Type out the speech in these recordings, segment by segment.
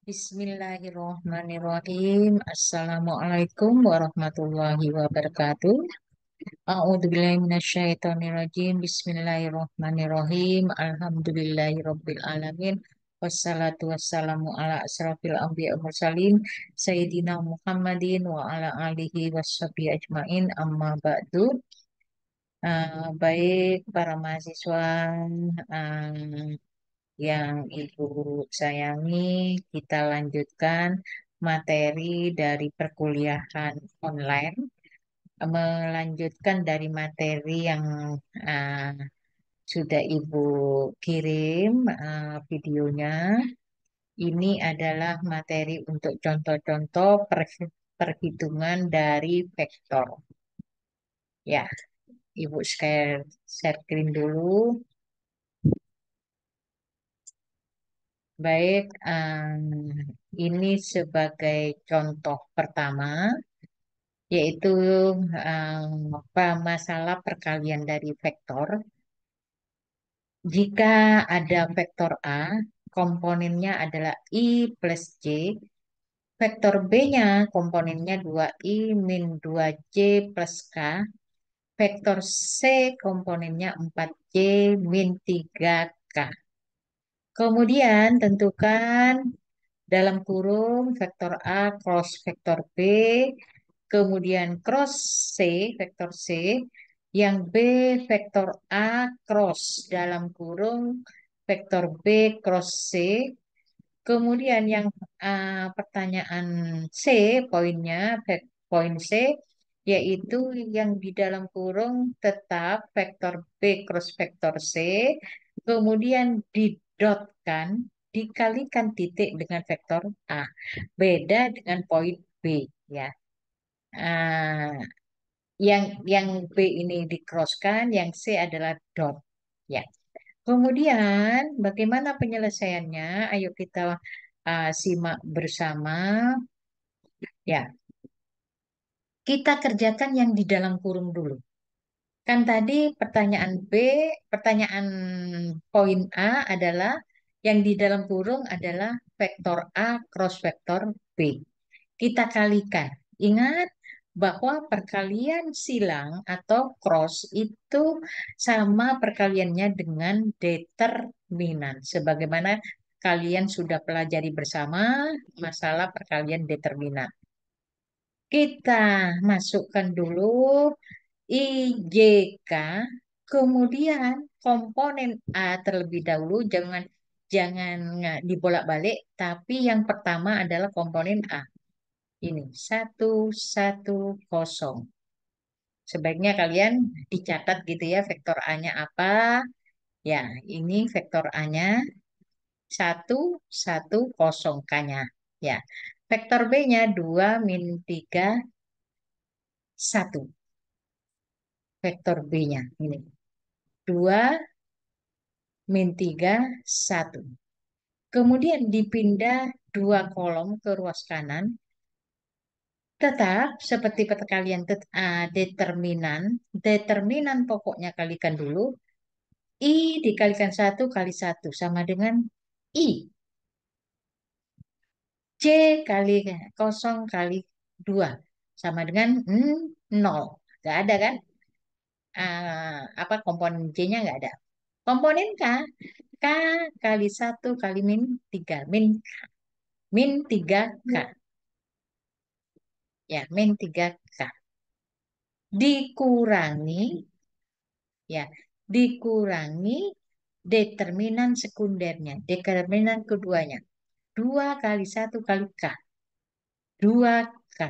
Bismillahirrahmanirrahim. Assalamualaikum warahmatullahi wabarakatuh. A'udzubillahi minasyaitonirrajim. Bismillahirrahmanirrahim. Alhamdulillahirabbil alamin. Wassalatu wassalamu ala asrafil anbiya wal mursalin sayyidina Muhammadin wa ala alihi washabihi ajmain. Amma ba'du. Baik para mahasiswa yang Ibu sayangi, kita lanjutkan materi dari perkuliahan online, melanjutkan dari materi yang uh, sudah Ibu kirim videonya. Ini adalah materi untuk contoh-contoh perhitungan dari vektor. Ya, Ibu share screen dulu. Baik, ini sebagai contoh pertama, yaitu masalah perkalian dari vektor. Jika ada vektor A, komponennya adalah I plus J, vektor B-nya komponennya 2I min 2J plus K, vektor C komponennya 4J min 3K. Kemudian tentukan dalam kurung vektor A cross vektor B, kemudian cross C, vektor C, yang B vektor A cross dalam kurung vektor B cross C, kemudian yang pertanyaan C, poinnya, poin C, yaitu yang di dalam kurung tetap vektor B cross vektor C, kemudian didotkan, dikalikan titik dengan vektor A. Beda dengan poin B, ya. Ah, yang B ini dikroskan, yang C adalah dot, ya. Kemudian bagaimana penyelesaiannya? Ayo kita simak bersama. Ya, kita kerjakan yang di dalam kurung dulu. Kan tadi pertanyaan poin A adalah yang di dalam kurung adalah vektor A cross vektor B. Kita kalikan. Ingat bahwa perkalian silang atau cross itu sama perkaliannya dengan determinan. Sebagaimana kalian sudah pelajari bersama masalah perkalian determinan. Kita masukkan dulu IJK, kemudian komponen A terlebih dahulu, jangan jangan dibolak-balik, tapi yang pertama adalah komponen A. Ini 110. Sebaiknya kalian dicatat gitu ya, vektor A-nya apa. Ya, ini vektor A-nya 110 K-nya. Ya, vektor B-nya 2 min 3 1. Vektor B-nya ini 2 min 3 1. Kemudian dipindah 2 kolom ke ruas kanan. Tetap seperti perkalian determinan. Determinan pokoknya kalikan dulu. I dikalikan 1 kali 1 sama dengan I. C kali kosong kali 2 sama dengan 0. Gak ada kan? Apa komponen C-nya nggak ada. Komponen K, K kali 1 kali min 3. Min 3K. Ya, min 3K. Dikurangi, ya, dikurangi determinan sekundernya, determinan keduanya. 2 kali 1 kali K. 2K.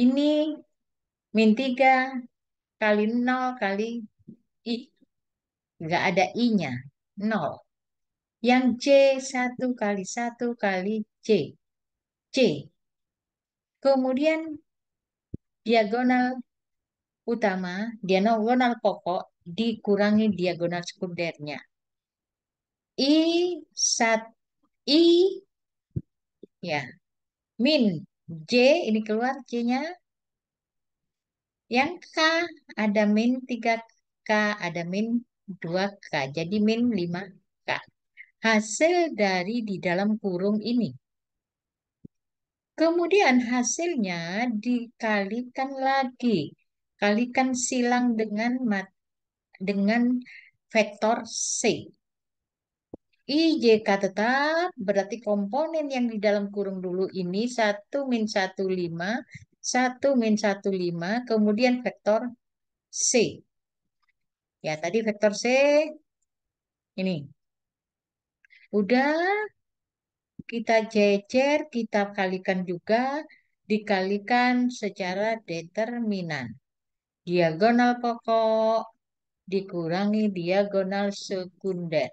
Ini min 3 kali 0 kali I. Nggak ada I-nya. 0. Yang C 1 kali 1 kali C. C. Kemudian diagonal utama, diagonal pokok dikurangi diagonal sekundernya. I sat I ya min J ini keluar J-nya. Yang K ada min 3K, ada min 2K. Jadi min 5K. hasil dari di dalam kurung ini. Kemudian hasilnya dikalikan lagi. Kalikan silang dengan vektor C. IJK tetap berarti komponen yang di dalam kurung dulu ini 1 - 1, 5, 1 - 1, 5, kemudian vektor C. Ya, tadi vektor C ini. Udah kita jejer, kita kalikan juga, dikalikan secara determinan. Diagonal pokok dikurangi diagonal sekunder.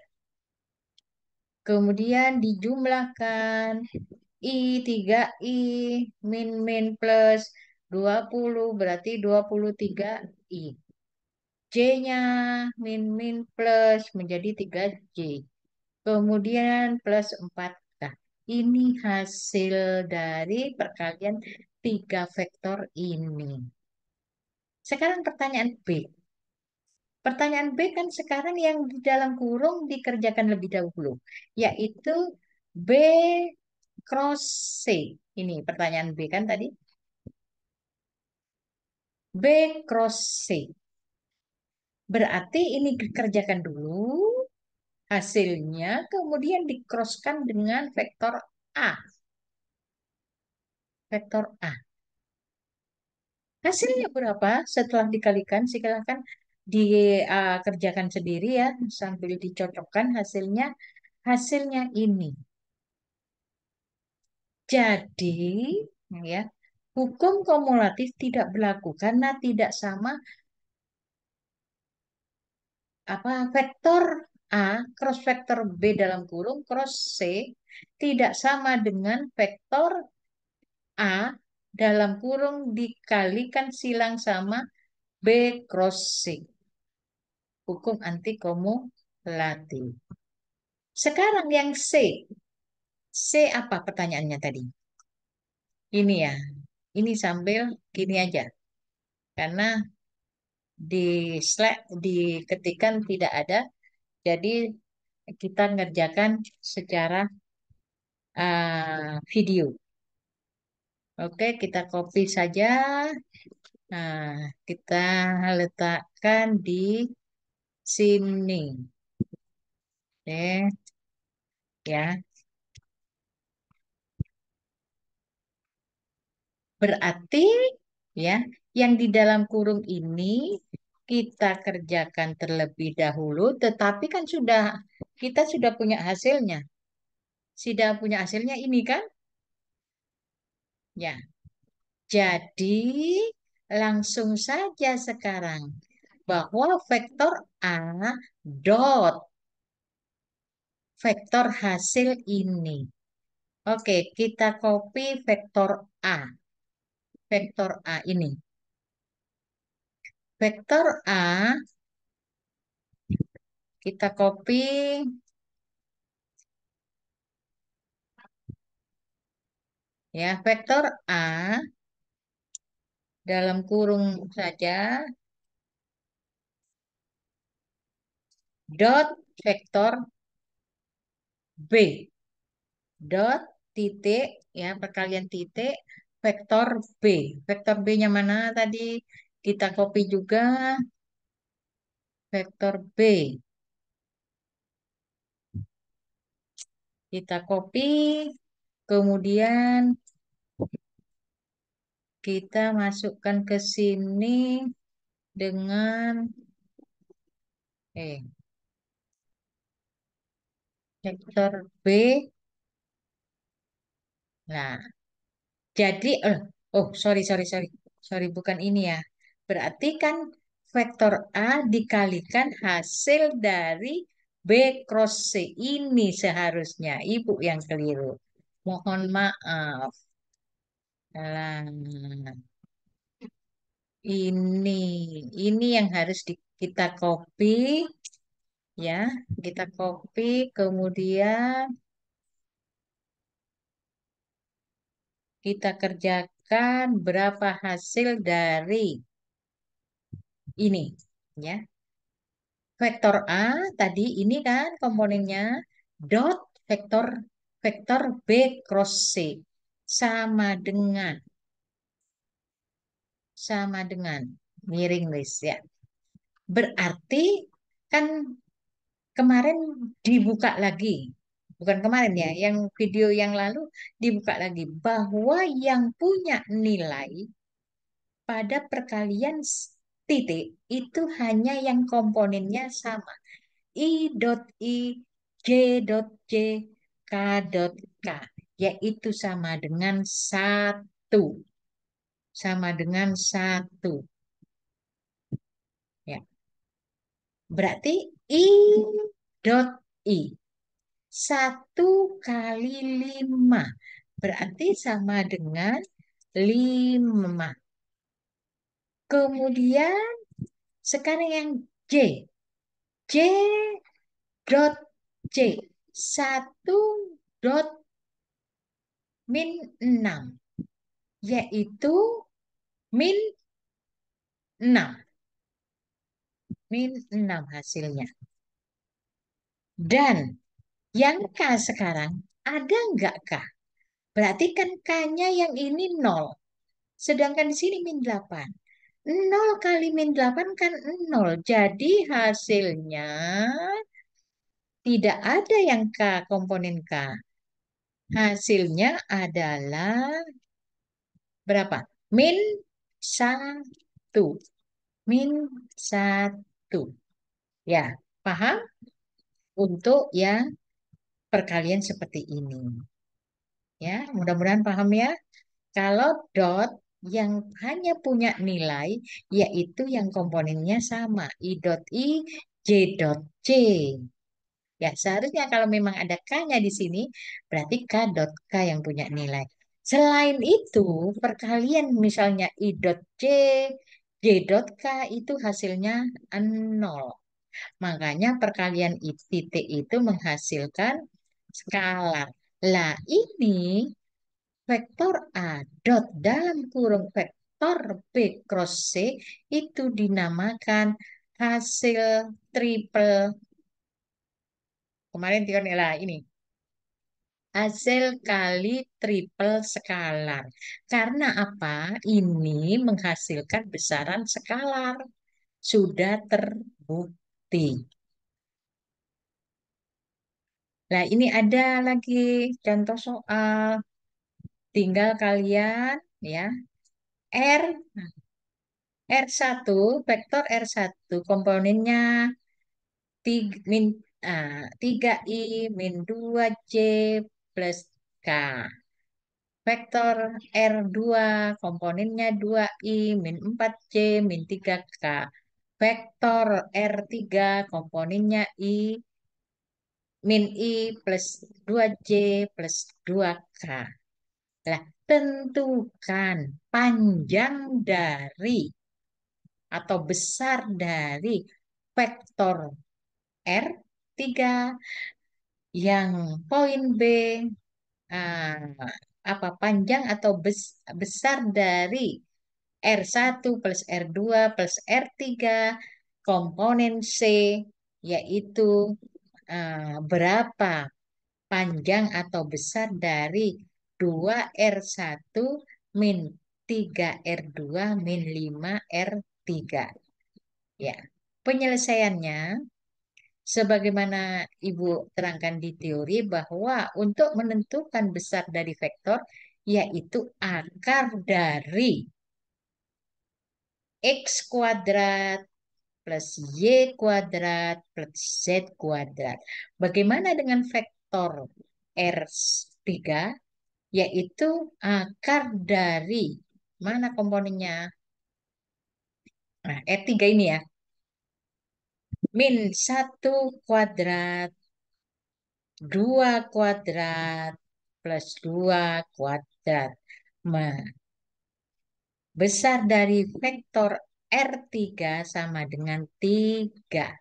Kemudian dijumlahkan I 3I min min plus 20 berarti 23I. J-nya min min plus menjadi 3J. Kemudian plus 4. Nah, ini hasil dari perkalian tiga vektor ini. Sekarang pertanyaan B. Pertanyaan B kan sekarang yang di dalam kurung dikerjakan lebih dahulu, yaitu B cross C. Ini pertanyaan B kan tadi. B cross C. Berarti ini dikerjakan dulu, hasilnya kemudian dikroskan dengan vektor A. Vektor A. Hasilnya berapa setelah dikalikan? Silakan dikerjakan sendiri ya, sambil dicocokkan hasilnya. Hasilnya ini. Jadi, ya, hukum kumulatif tidak berlaku karena tidak sama apa vektor A cross vektor B dalam kurung cross C tidak sama dengan vektor A dalam kurung dikalikan silang sama B cross C. Hukum anti kumulatif. Sekarang yang C. C apa pertanyaannya tadi? Ini ya. Ini sambil gini aja. Karena di slide diketikkan tidak ada. Jadi kita ngerjakan secara video. Oke, kita copy saja. Nah, kita letakkan di sini. Oke, ya. Berarti ya, yang di dalam kurung ini kita kerjakan terlebih dahulu, tetapi kan kita sudah punya hasilnya. Sudah punya hasilnya ini kan? Ya. Jadi langsung saja sekarang bahwa vektor A dot vektor hasil ini. Oke, kita copy vektor A. Vektor A ini. Vektor A kita copy ya, vektor A dalam kurung saja dot vektor B dot titik ya, perkalian titik vektor B. Vektor B-nya mana tadi? Kita copy juga vektor B. Kita copy, kemudian kita masukkan ke sini dengan vektor B. Nah, jadi sorry sorry sorry. Sorry bukan ini ya. Berarti kan vektor A dikalikan hasil dari B cross C ini seharusnya. Ibu yang keliru. Mohon maaf. Nah, ini ini yang harus kita copy ya. Kita copy kemudian kita kerjakan berapa hasil dari ini ya. Vektor A tadi ini kan komponennya dot vektor vektor B cross C sama dengan miring list ya. Berarti kan kemarin dibuka lagi. Bukan kemarin ya, yang video yang lalu dibuka lagi bahwa yang punya nilai pada perkalian titik itu hanya yang komponennya sama. I dot I, J dot J, K dot K, yaitu sama dengan satu. Sama dengan satu. Ya. Berarti I dot I. Satu kali lima. Berarti sama dengan lima. Kemudian sekarang yang J. J dot C. Satu dot min 6. Yaitu min 6. Min 6 hasilnya. Dan yang K sekarang, ada nggak K? Berarti kan K-nya yang ini 0. Sedangkan di sini min 8. 0 kali min 8 kan 0. Jadi hasilnya tidak ada yang K, komponen K. Hasilnya adalah berapa? Min 1. Min 1. Ya, paham? Untuk yang perkalian seperti ini. Ya, mudah-mudahan paham ya. Kalau dot yang hanya punya nilai, yaitu yang komponennya sama. I dot I, J dot C. Ya, seharusnya kalau memang ada K-nya di sini, berarti K dot K yang punya nilai. Selain itu, perkalian misalnya I dot C, J dot K itu hasilnya 0. Makanya perkalian I titik itu menghasilkan skalar. Lah, ini vektor A dot dalam kurung vektor B cross C itu dinamakan hasil triple. Kemarin teori lah ini. Hasil kali triple skalar. Karena apa? Ini menghasilkan besaran skalar. Sudah terbukti. Nah, ini ada lagi contoh soal. Tinggal kalian ya R R1 vektor R1 komponennya 3I min 2J plus K. Vektor R2 komponennya 2I min 4J min 3K. Vektor R3 komponennya min I plus 2J plus 2K. Nah, tentukan panjang dari atau besar dari vektor R3 yang poin B, ah, apa panjang atau besar dari R1 plus R2 plus R3 komponen C, yaitu berapa panjang atau besar dari 2R1 min 3R2 min 5R3. Ya, penyelesaiannya sebagaimana Ibu terangkan di teori bahwa untuk menentukan besar dari vektor yaitu akar dari X kuadrat plus Y kuadrat plus Z kuadrat. Bagaimana dengan vektor R3? Yaitu akar dari mana komponennya? Nah, R3 ini ya. Min 1 kuadrat, 2 kuadrat, plus 2 kuadrat. Nah, besar dari vektor R3 sama dengan 3.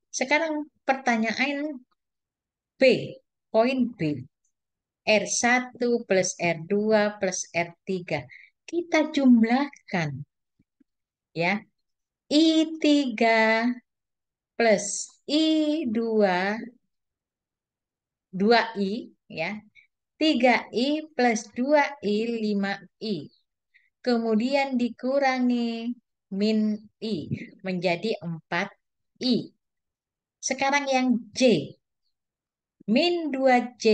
Sekarang pertanyaan B, poin B. R1 plus R2 plus R3. Kita jumlahkan ya. I3 plus I2 2i ya. 3i plus 2i 5i. Kemudian dikurangi min i menjadi 4i. Sekarang yang J. Min 2J,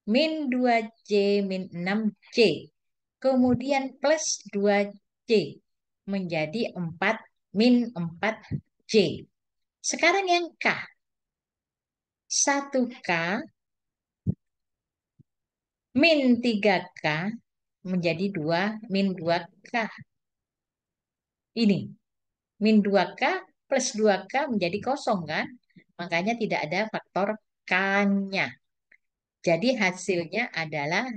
min 2J, min 6J. Kemudian plus 2J menjadi 4 min 4J. Sekarang yang K. 1K min 3K menjadi 2 min 2K. Ini min 2K plus 2K menjadi kosong kan? Makanya tidak ada faktor K-nya. Jadi hasilnya adalah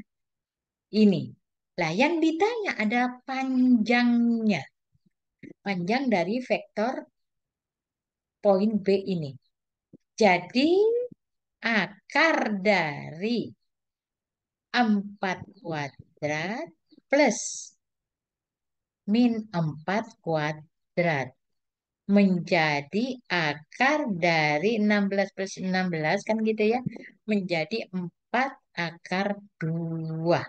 ini. Lah yang ditanya ada panjangnya. Panjang dari vektor poin B ini. Jadi akar dari 4 kuadrat plus min 4 kuadrat menjadi akar dari 16 plus 16 kan gitu ya. Menjadi 4 akar 2.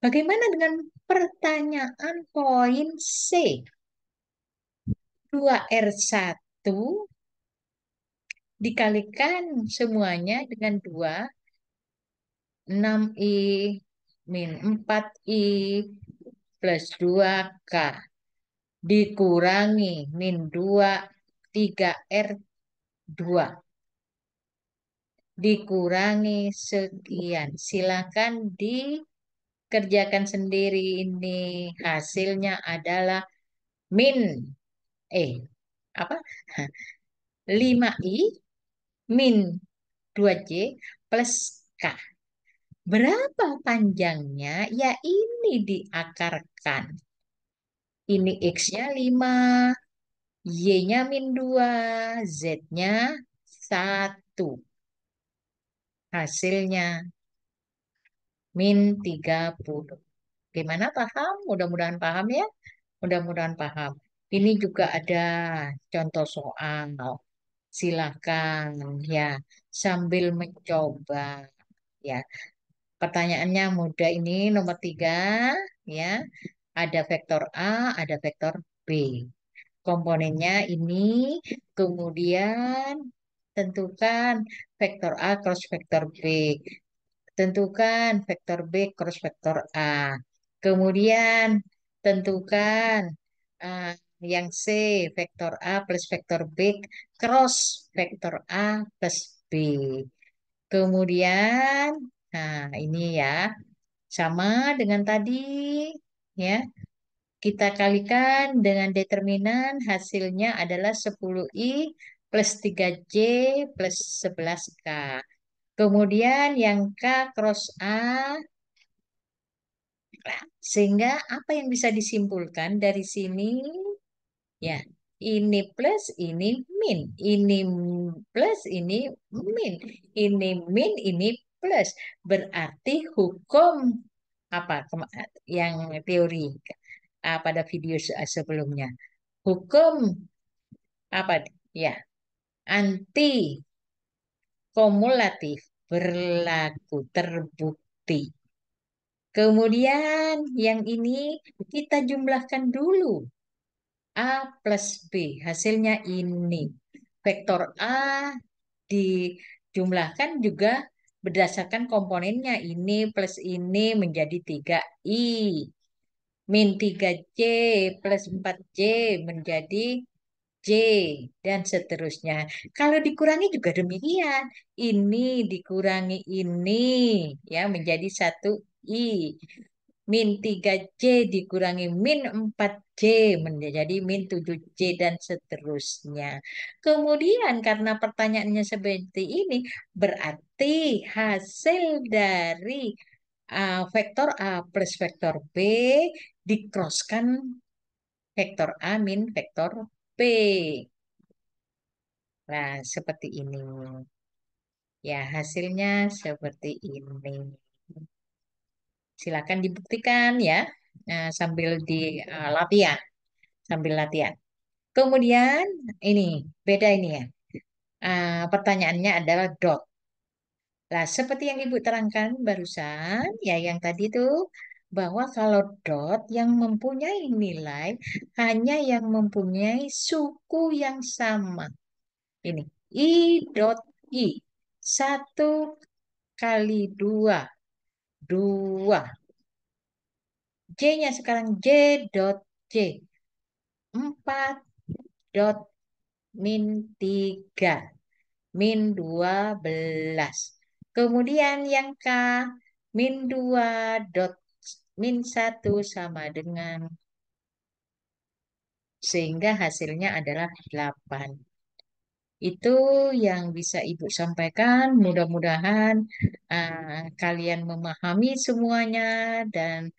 Bagaimana dengan pertanyaan poin C? 2R1 dikalikan semuanya dengan 2, 6i min 4i plus 2k dikurangi min 2, 3R2 dikurangi sekian. Silakan dikerjakan sendiri ini. Hasilnya adalah min apa? 5i min 2J plus K. Berapa panjangnya? Ya ini diakarkan. Ini X-nya 5, Y-nya min 2, Z-nya 1. Hasilnya min 30. Gimana paham? Mudah-mudahan paham ya. Mudah-mudahan paham. Ini juga ada contoh soal. Silakan ya sambil mencoba ya. Pertanyaannya mudah ini nomor 3 ya. Ada vektor A, ada vektor B. Komponennya ini, kemudian tentukan vektor A cross vektor B. Tentukan vektor B cross vektor A. Kemudian tentukan ah, yang C, vektor A plus vektor B cross vektor A plus B. Kemudian, nah ini ya, sama dengan tadi, ya. Kita kalikan dengan determinan, hasilnya adalah 10i plus 3j plus 11k. Kemudian yang K cross A, sehingga apa yang bisa disimpulkan dari sini? Ya, ini plus, ini min. Ini plus, ini min. Ini min, ini plus. Berarti hukum apa yang teori pada video sebelumnya. Hukum apa? Ya, anti kumulatif berlaku terbukti. Kemudian yang ini kita jumlahkan dulu. A plus B. Hasilnya ini. Vektor A dijumlahkan juga berdasarkan komponennya. Ini plus ini menjadi 3i. Min 3J plus 4J menjadi J dan seterusnya. Kalau dikurangi juga demikian. Ini dikurangi ini ya menjadi 1i. Min 3J dikurangi min 4J menjadi min 7J dan seterusnya. Kemudian karena pertanyaannya seperti ini, berarti hasil dari vektor A plus vektor B dikroskan vektor A min vektor B. Nah, seperti ini. Ya, hasilnya seperti ini. Silakan dibuktikan ya, sambil di latihan, sambil latihan. Kemudian ini beda ini ya. Pertanyaannya adalah dot. Nah, seperti yang Ibu terangkan barusan, ya yang tadi tuh, bahwa kalau dot yang mempunyai nilai hanya yang mempunyai suku yang sama. Ini, I dot I. Satu kali dua, dua. J-nya sekarang J dot J. Empat dot min tiga. Min 12. Kemudian yang K, min 2 dot min satu sama dengan, sehingga hasilnya adalah 8. Itu yang bisa Ibu sampaikan. Mudah-mudahan kalian memahami semuanya dan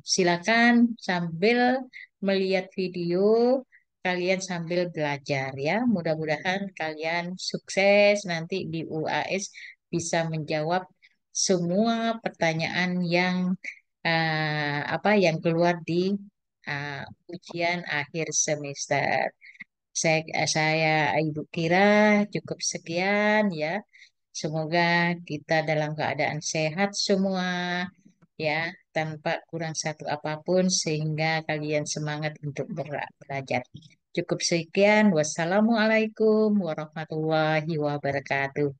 silakan sambil melihat video, kalian sambil belajar ya. Mudah-mudahan kalian sukses nanti di UAS bisa menjawab semua pertanyaan yang yang keluar di ujian akhir semester. Saya Ibu kira cukup sekian ya. Semoga kita dalam keadaan sehat semua ya, tanpa kurang satu apapun sehingga kalian semangat untuk belajar. Cukup sekian. Wassalamualaikum warahmatullahi wabarakatuh.